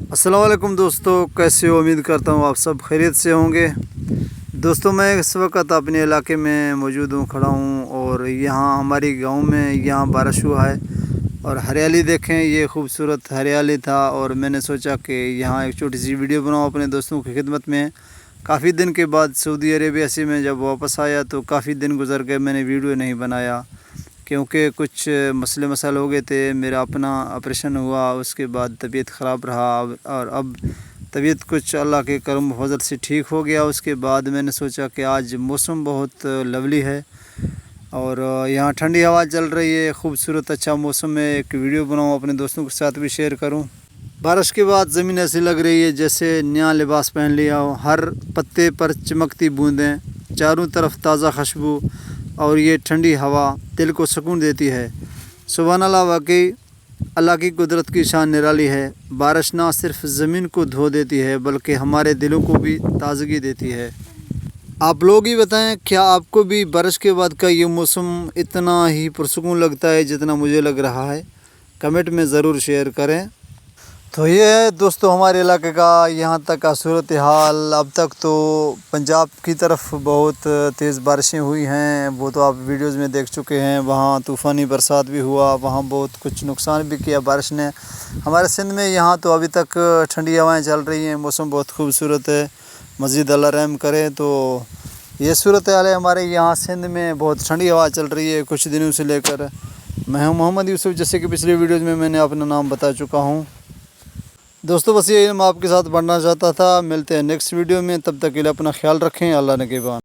अस्सलाम वालेकुम दोस्तों, कैसे हो? उम्मीद करता हूँ आप सब खैरियत से होंगे। दोस्तों, मैं इस वक्त अपने इलाके में मौजूद हूँ, खड़ा हूँ और यहाँ हमारी गांव में यहाँ बारिश हुआ है और हरियाली देखें, ये खूबसूरत हरियाली था। और मैंने सोचा कि यहाँ एक छोटी सी वीडियो बनाऊँ अपने दोस्तों की खिदमत में। काफ़ी दिन के बाद सऊदी अरेबिया से मैं जब वापस आया तो काफ़ी दिन गुजर गए, मैंने वीडियो नहीं बनाया क्योंकि कुछ मसले मसाइल हो गए थे। मेरा अपना ऑपरेशन हुआ, उसके बाद तबीयत ख़राब रहा और अब तबीयत कुछ अल्लाह के करम फजल से ठीक हो गया। उसके बाद मैंने सोचा कि आज मौसम बहुत लवली है और यहाँ ठंडी हवा चल रही है, खूबसूरत अच्छा मौसम है। एक वीडियो बनाऊँ अपने दोस्तों के साथ भी शेयर करूँ। बारिश के बाद ज़मीन ऐसी लग रही है जैसे नया लिबास पहन लिया हो, हर पत्ते पर चमकती बूंदें, चारों तरफ ताज़ा खुशबू और ये ठंडी हवा दिल को सुकून देती है। सुभान अल्लाह, वाकई अल्लाह की कुदरत की शान निराली है। बारिश ना सिर्फ ज़मीन को धो देती है बल्कि हमारे दिलों को भी ताज़गी देती है। आप लोग ही बताएं, क्या आपको भी बारिश के बाद का ये मौसम इतना ही पुरसुकून लगता है जितना मुझे लग रहा है? कमेंट में ज़रूर शेयर करें। तो ये है दोस्तों हमारे इलाके का यहाँ तक का सूरत हाल। अब तक तो पंजाब की तरफ बहुत तेज़ बारिशें हुई हैं, वो तो आप वीडियोज़ में देख चुके हैं। वहाँ तूफ़ानी बरसात भी हुआ, वहाँ बहुत कुछ नुकसान भी किया बारिश ने। हमारे सिंध में यहाँ तो अभी तक ठंडी हवाएं चल रही हैं, मौसम बहुत खूबसूरत है। मज़ीद अल्लाह रहम करे। तो ये सूरत हाल है हमारे यहाँ सिंध में, बहुत ठंडी हवा चल रही है कुछ दिनों से लेकर। मैं हूँ मोहम्मद यूसुफ, जैसे कि पिछले वीडियोज़ में मैंने अपना नाम बता चुका हूँ। दोस्तों, बस ये मैं आपके साथ बढ़ना चाहता था। मिलते हैं नेक्स्ट वीडियो में, तब तक के लिए अपना ख्याल रखें। अल्लाह निगहबान।